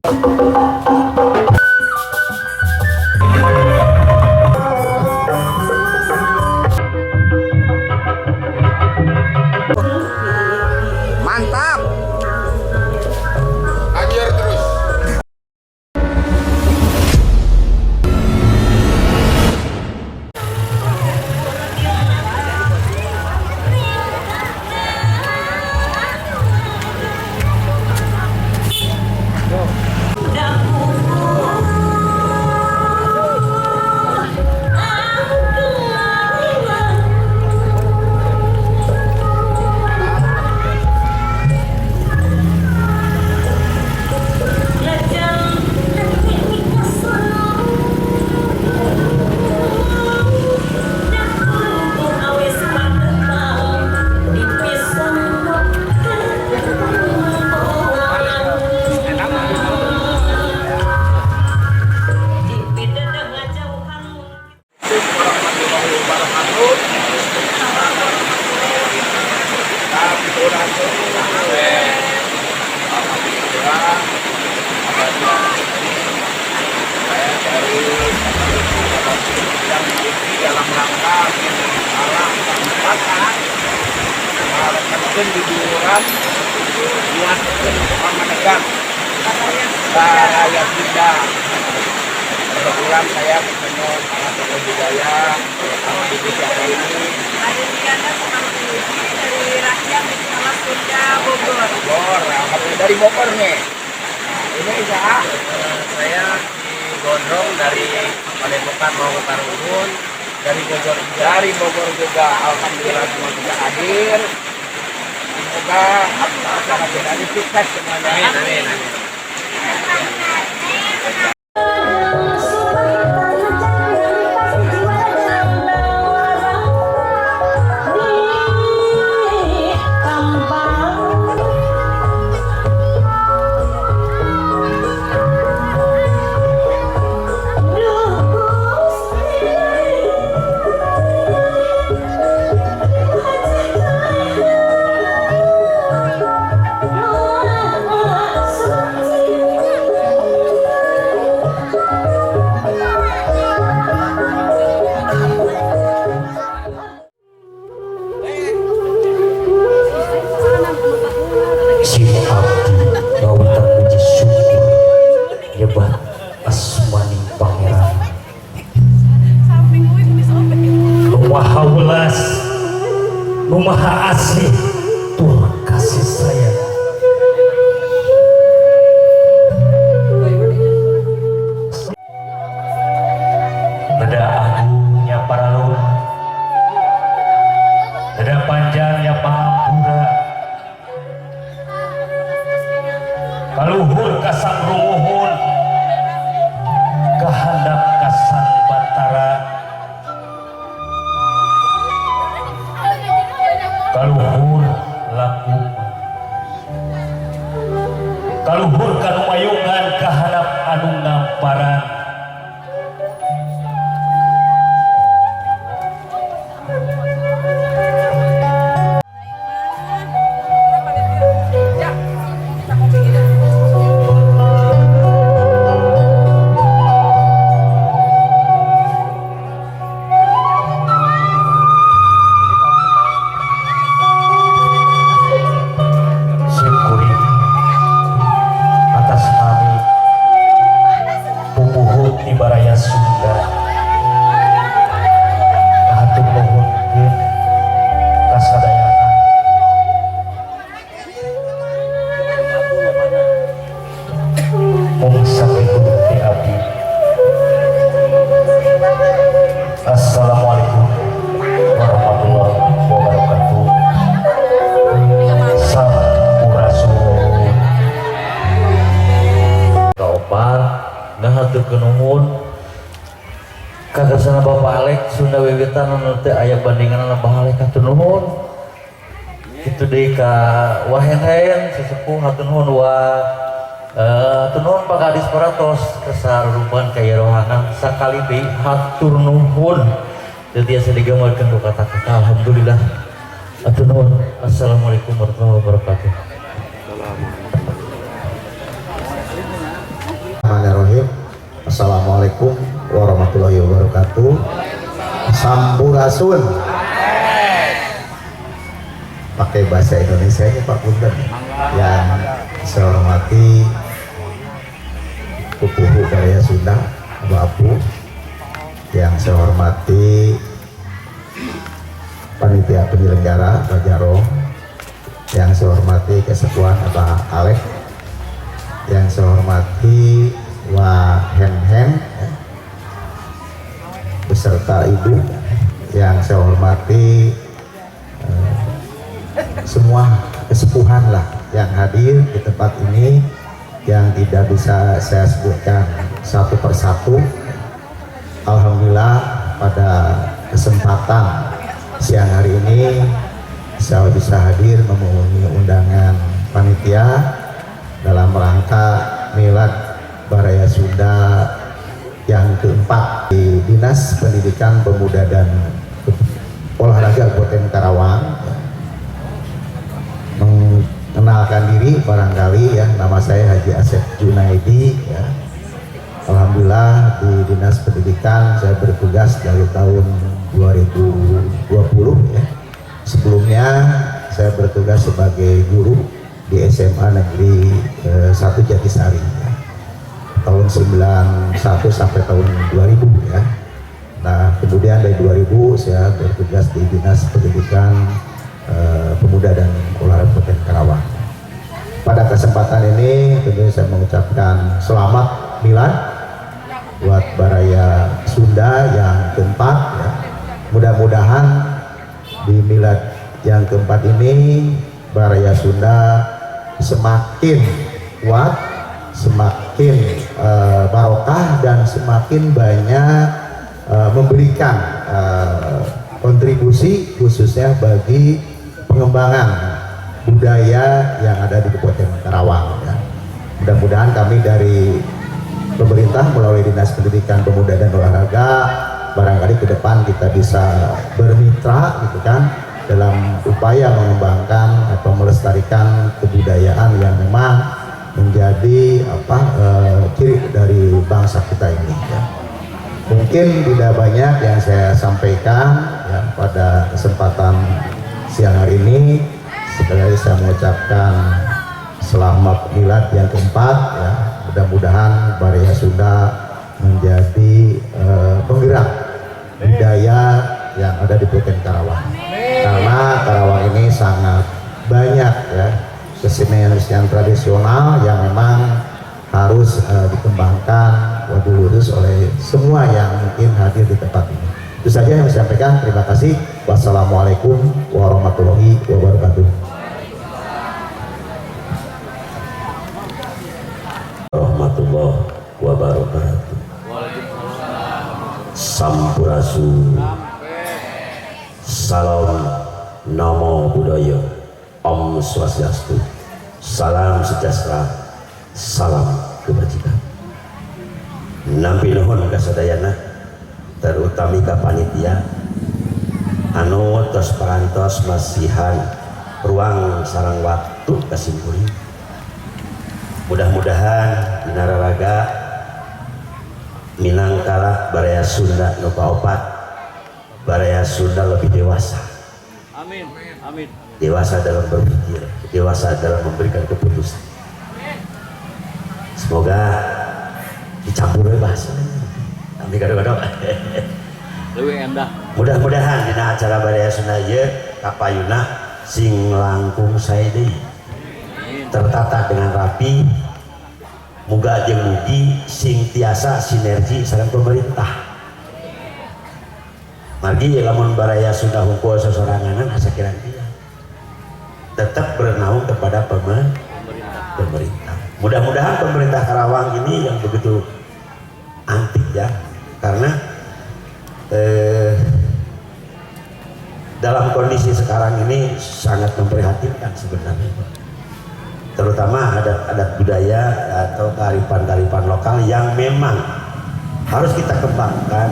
Mantap. Hajar terus. Dalam rangka di liburan buat Pamanegan Raya Pindah. Kebetulan saya ketemu para tokoh budaya sama ibu siapa ini dari Rakyat Sekolah Sunda Bogor. Dari Bogor nih. Ini usaha Saya digondong dari Padepokan mau ke Karuhun, dari Bogor juga. dari Bogor juga. Alhamdulillah semua bisa hadir. Semoga acara kita ini sukses semuanya. Amin. Maha asli Tuhan kasih sayang. Dada agungnya para lur, dada panjangnya pangampura, kaluhur kasang rumuhun, kehandap kasang bantara, kaluhur laku, kaluhur kanu mayungan kahanap anu ngamparan, Assalamualaikum warahmatullahi wabarakatuh. Sampurasun. Kaopat ngahaturkeun nuhun kagersana Bapak Alek Sunda wiwitan anu teu aya bandinganna Bapak Alek hatur nuhun. Kitu deui ka wahen-hen sesepuh hatur nuhun tenun Pak Kadis Paratos kesarupan kaya rohangan sakali deui hatur nuhun teu tiasa digambarkeun ku kata-kata. Alhamdulillah hatur nuhun. Assalamualaikum warahmatullahi wabarakatuh. Bismillahirrahmanirrahim. Assalamualaikum warahmatullahi wabarakatuh. Sampurasun. Pakai bahasa Indonesia nya Pak Punten. Yang saya hormati Pupuhu Baraya Sunda, Abah Apu. Yang saya hormati panitia penyelenggara Pak Jarong. Yang saya hormati Kesepuan Abah Alek. Yang saya hormati Wah Hen beserta ibu. Yang saya hormati semua kesepuhan lah yang hadir di tempat ini, yang tidak bisa saya sebutkan satu persatu. Alhamdulillah pada kesempatan siang hari ini saya bisa hadir memenuhi undangan panitia dalam rangka milad Baraya Sunda yang keempat di Dinas Pendidikan Pemuda dan Olahraga Kabupaten Karawang. Mengenalkan diri barangkali ya, nama saya Haji Asep Junaidi ya. Alhamdulillah di Dinas Pendidikan saya bertugas dari tahun 2020 ya. Sebelumnya saya bertugas sebagai guru di SMA Negeri 1 Jatisari ya. Tahun 91 sampai tahun 2000 ya. Nah kemudian dari 2000 saya bertugas di Dinas Pendidikan Pemuda dan Olahraga Kabupaten Karawang. Pada kesempatan ini tentunya saya mengucapkan selamat milad buat Baraya Sunda yang keempat ya. Mudah-mudahan di milad yang keempat ini Baraya Sunda semakin kuat, semakin barokah dan semakin banyak memberikan kontribusi khususnya bagi pengembangan budaya yang ada di Kabupaten Karawang ya. Mudah-mudahan kami dari pemerintah melalui Dinas Pendidikan Pemuda dan Olahraga barangkali ke depan kita bisa bermitra gitu kan dalam upaya mengembangkan atau melestarikan kebudayaan yang memang menjadi ciri dari bangsa kita ini ya. Mungkin tidak banyak yang saya sampaikan ya, pada kesempatan siang hari ini. Sekali lagi saya mengucapkan selamat milad yang keempat ya. Mudah-mudahan Baraya Sunda menjadi penggerak budaya yang ada di Kabupaten Karawang. Karena Karawang ini sangat banyak ya kesenian tradisional yang memang harus dikembangkan lurus oleh semua yang mungkin hadir di tempat ini. Itu saja yang saya sampaikan. Terima kasih. Wassalamualaikum warahmatullahi wabarakatuh. Warahmatullahi wabarakatuh. Sampurasun. Salam namo buddhaya. Om Swastiastu. Salam sejahtera. Salam kebajikan. Nampi nuhun kasadayana terutami ka panitia anu tos parantos masihan ruang sareng waktu kasimpuli. Mudah-mudahan dinararaga minangkala Baraya Sunda nu kaopat Baraya Sunda lebih dewasa. Amin. Amin. Dewasa dalam berpikir, dewasa dalam memberikan keputusan. Semoga dicampur bahasa kami kadang-kadang Lebih endah. mudah-mudahan dina acara Baraya Sunda ieu kapayuna sing langkung sae deui tertata dengan rapi muga jeung mugi sing tiasa sinergi sareng pemerintah. Margi lamun Baraya Sunda hungkul sosoranganan asa kirang-kirang tetap bernaung kepada pemerintah. Mudah-mudahan pemerintah Karawang ini yang begitu antik ya, karena dalam kondisi sekarang ini sangat memprihatinkan sebenarnya, terutama adat-adat budaya atau kearifan-kearifan lokal yang memang harus kita kembangkan,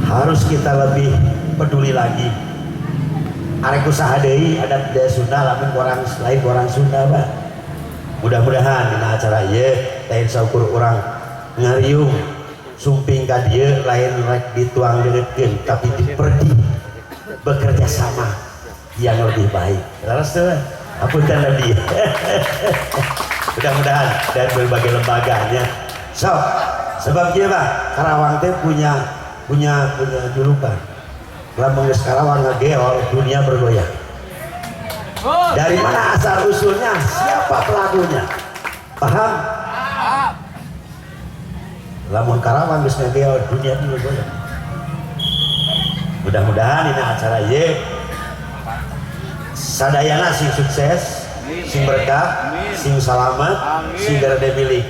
harus kita lebih peduli lagi. Arek usaha deui adat budaya Sunda lamun orang lain orang Sunda, Pak. Mudah-mudahan di acara ieu lain saukur orang ngariung sumping ka dieu lain rek dituang deureukeun tapi diperdi bekerja sama yang lebih baik. Laras tuh apunten Nabi. Mudah-mudahan dari berbagai lembaganya. So, sebabnya Pak, Karawang teh punya julukan. Lamun geus Karawang ngageol, dunia bergoyang. Dari mana asal usulnya? Siapa pelakunya? Paham? Lamun Karawang geus ngageol, dunia bergoyang. Mudah-mudahan ini acara ye sadayana sing sukses, sing berkah, sing salamet, sing garede milih.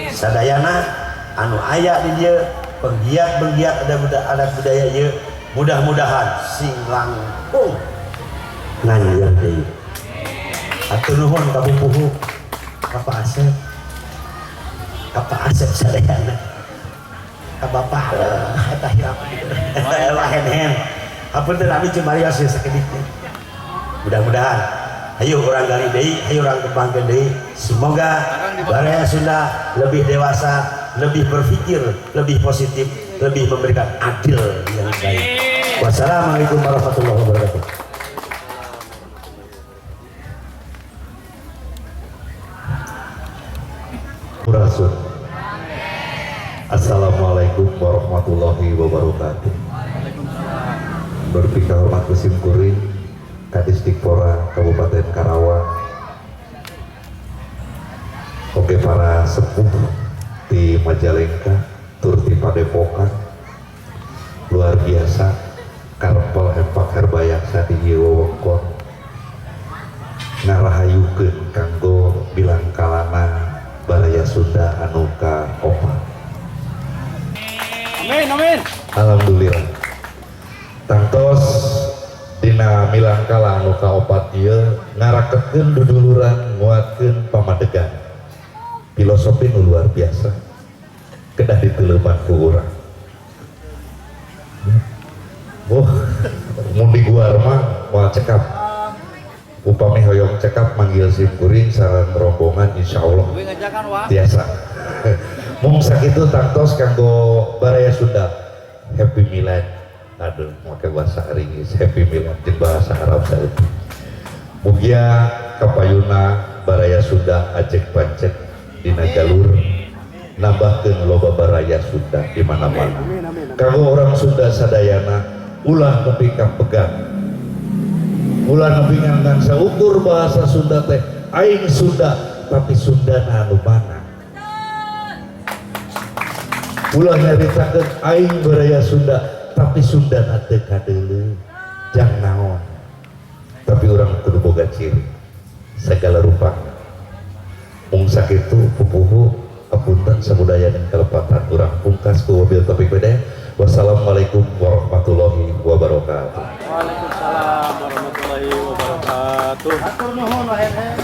Sadayana anu aya di dieu penggiat-penggiat ada budaya ye mudah-mudahan sing langkung nganjur deui. Atur nuhun ka pupuh ka Pak Asep. Ka Pak Asep sadayana. Ka Bapak eta hirap kitu. Lahen-hen. Hapunten abdi cumarios sakitu. Mudah-mudahan ayo orang gali deui, ayo orang kembangkeun deui. Semoga Baraya Sunda lebih dewasa, lebih berpikir, lebih positif, lebih memberikan adil yang baik. Wassalamualaikum warahmatullahi wabarakatuh. Rasul. Assalamualaikum warahmatullahi wabarakatuh. Berpikir hormat Kusim Kuring, Kadis Dikpora Kabupaten Karawang, oke para sepuh di Majalengka, tur di Padepokan, luar biasa, karpel empak herbayaksa di Wewengkon, ngarahayukeun kanggo bilang kalana Baraya Sunda anuka opat. Amin. Alhamdulillah. Tangtos dina milangkala anu kaopat ieu ngarakekeun duduluran nguatkeun pamadegan. Filosofi nu luar biasa. Kedah diteuleumman ku urang. Mun di guar mah moal cekap. Upami hoyong cekap manggil sim kuring sareng rombongan insyaallah biasa. Mung sakitu tangtos kanggo Baraya Sunda Happy Milad. Aduh, make bahasa Inggris Happy Milad jeung bahasa Arab saeutik. Mugia kapayuna Baraya Sunda ajek pancet dina jalur nambahkeun loba Baraya Sunda di mana-mana. Kanggo orang Sunda sadayana ulah nepi ka pegang. Ulah nepi nganggan saukur bahasa Sunda teh aing Sunda tapi Sundana anu mana. Ulah nyaritakeun aing Baraya Sunda tapi Sundana teu kadeuleu jang naon. Tapi urang kudu boga ciri segala rupa. Mung sakitu pupuhu apunten sabudaya jeung kalepatan urang pungkas ku wabil topik beda. Wassalamualaikum warahmatullahi wabarakatuh. Waalaikumsalam warahmatullahi wabarakatuh. Atur nuhun lahen-lahen.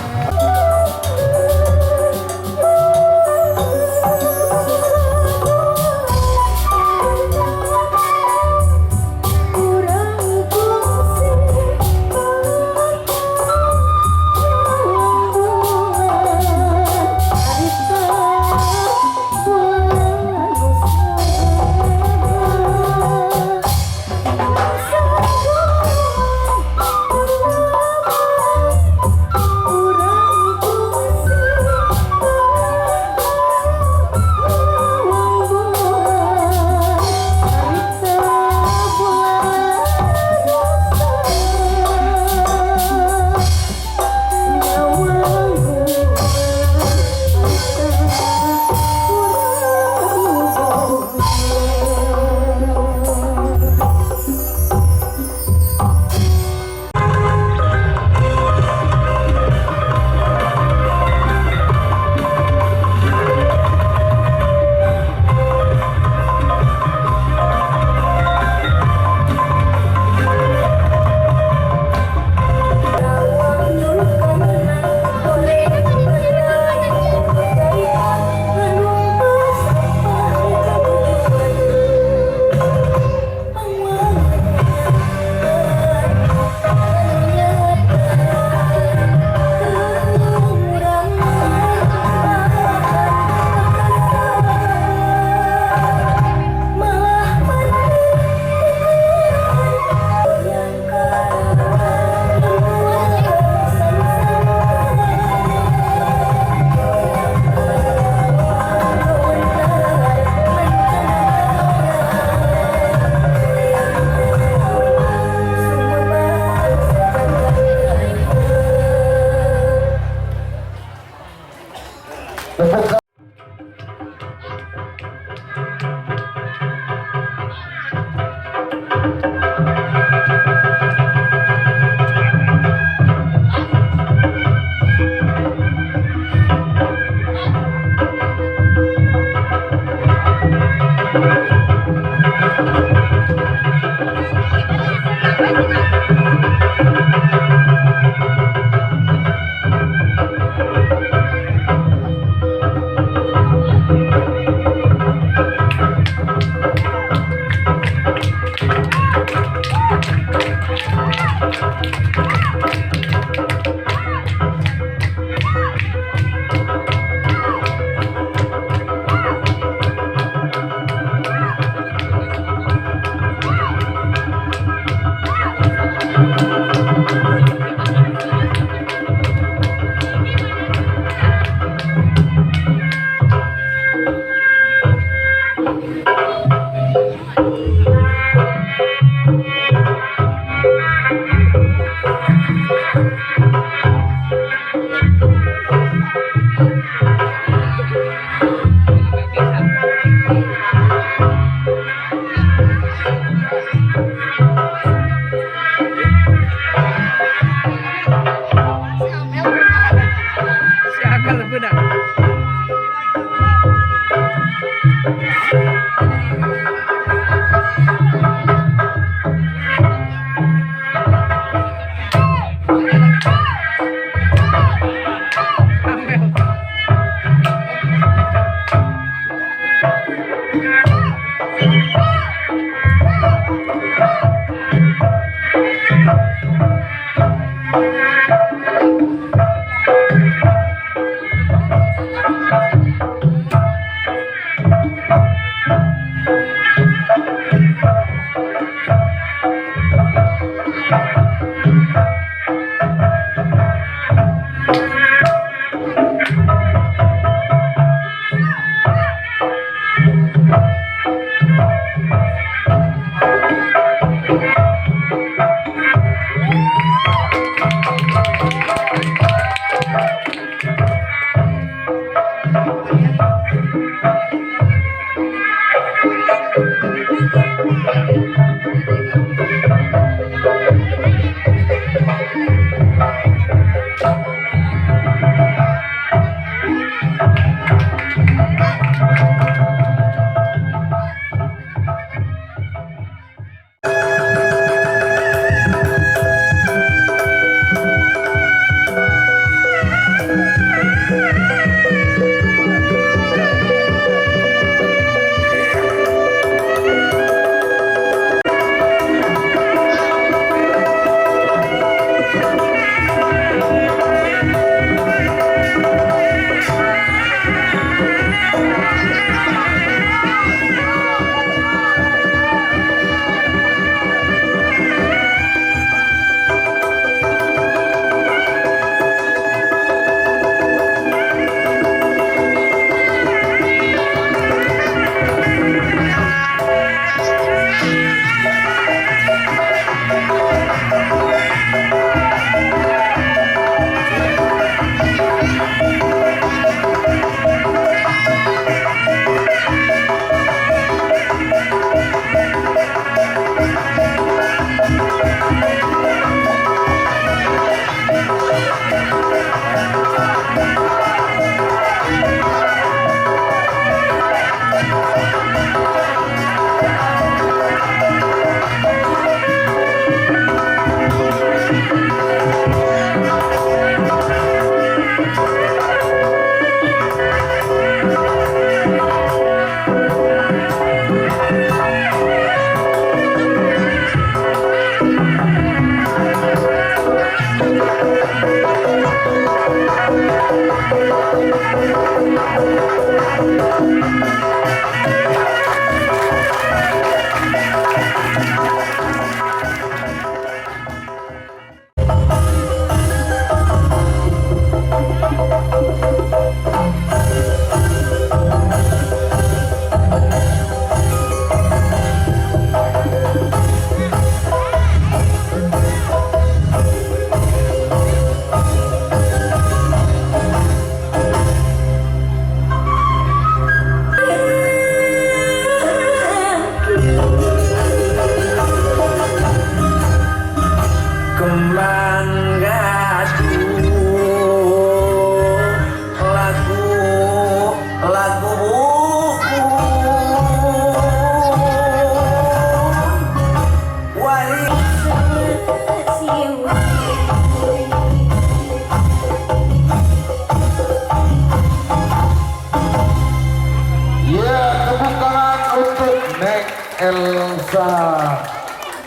Elsa.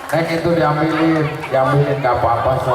Neng itu diambilin gak apa-apa so.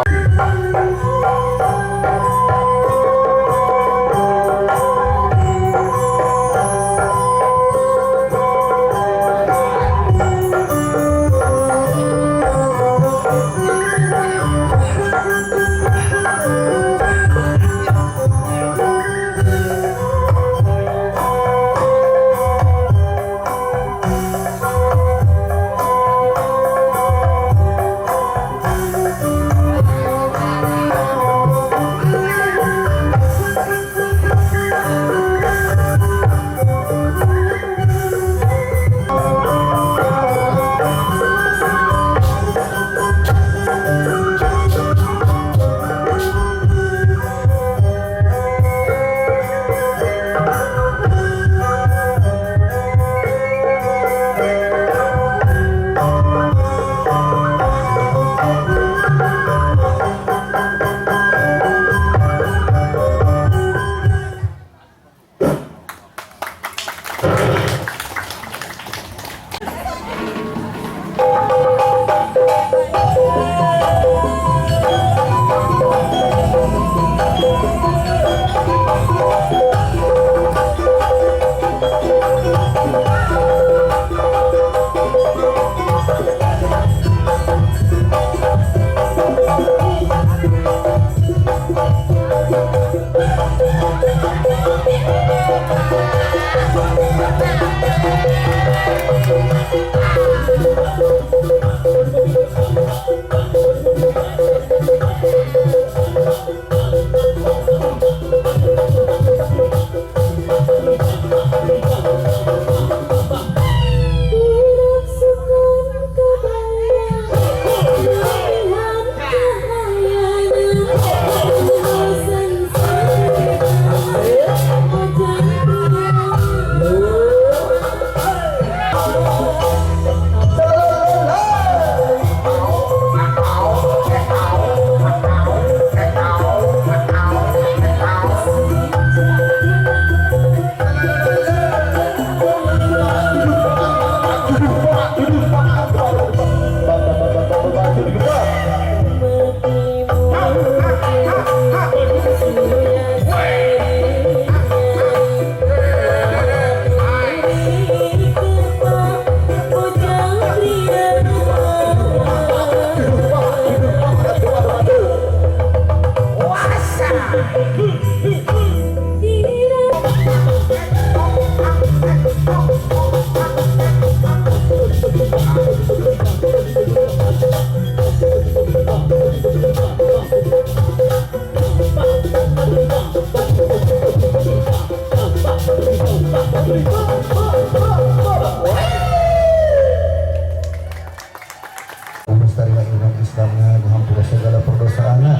Melestarikan ilmu Islamnya, dihampura segala perdosaannya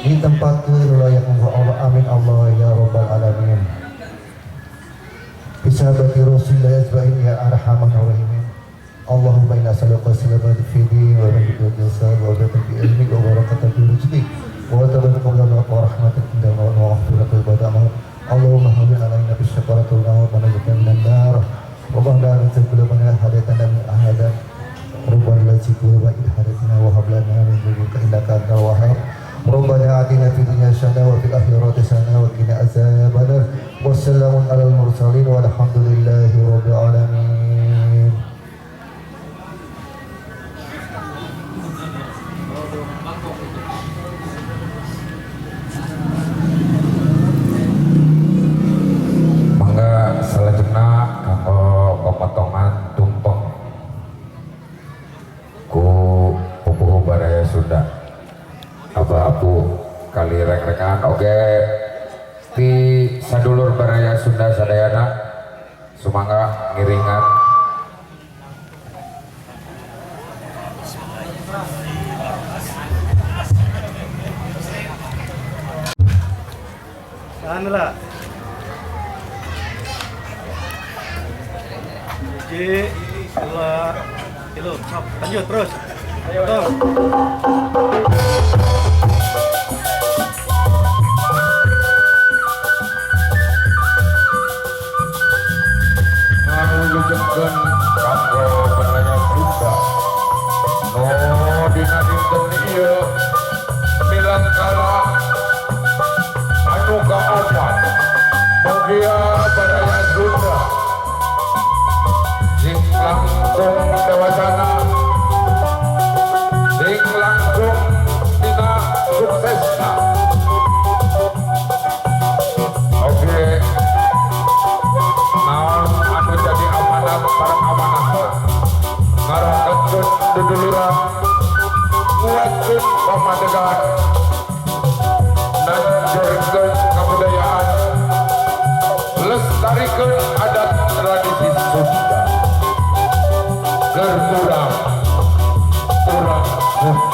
di tempat layak Allah. Amin Allah ya Rabbal Alamin. Bisabati Rasulullah Azbain ya Arhamar Rahimin. Allahumma inna saluka salamat fi din wa rahmatul jasad wa barakatan fi ilmi wa barakatan fi rizqi wa tabarrukan wa rahmatan inda wa maghfiratul badama. Allahumma hawwin alaina bi syafaratul maut wa najatan minan nar wa ba'da rizqil man hadatan min ahadan Rabbana la tuzigh qulubana wa hab lana min ladunka innaka antal wahhab. Rabbana atina fid dunya hasanah wa fil akhirati hasanah wa qina azabannar. Wassalamun alal mursalin walhamdulillahi rabbil alamin. Mangga selanjutnya kanggo pemotongan tumpeng ku pupuh baraya Sunda abu-abu kali rek-rekan oke di sadulur baraya Sunda sadayana sumangga ngiringan Sandra Ji, dua, kilo, lanjut terus. Ayo dong. Ngawujudkeun kanggo baraya dinten ieu milan kala anu kaopat mugia badaya Sunda sing langsung dewasana sing langsung dina suksesna. Oke, naon anu jadi amanat bareng amanatna ngarakeun duduluran nguatkeun pamadegan nanjurkeun kabudayaan lestarikan adat tradisi Sunda. Gerturang, urang Sunda.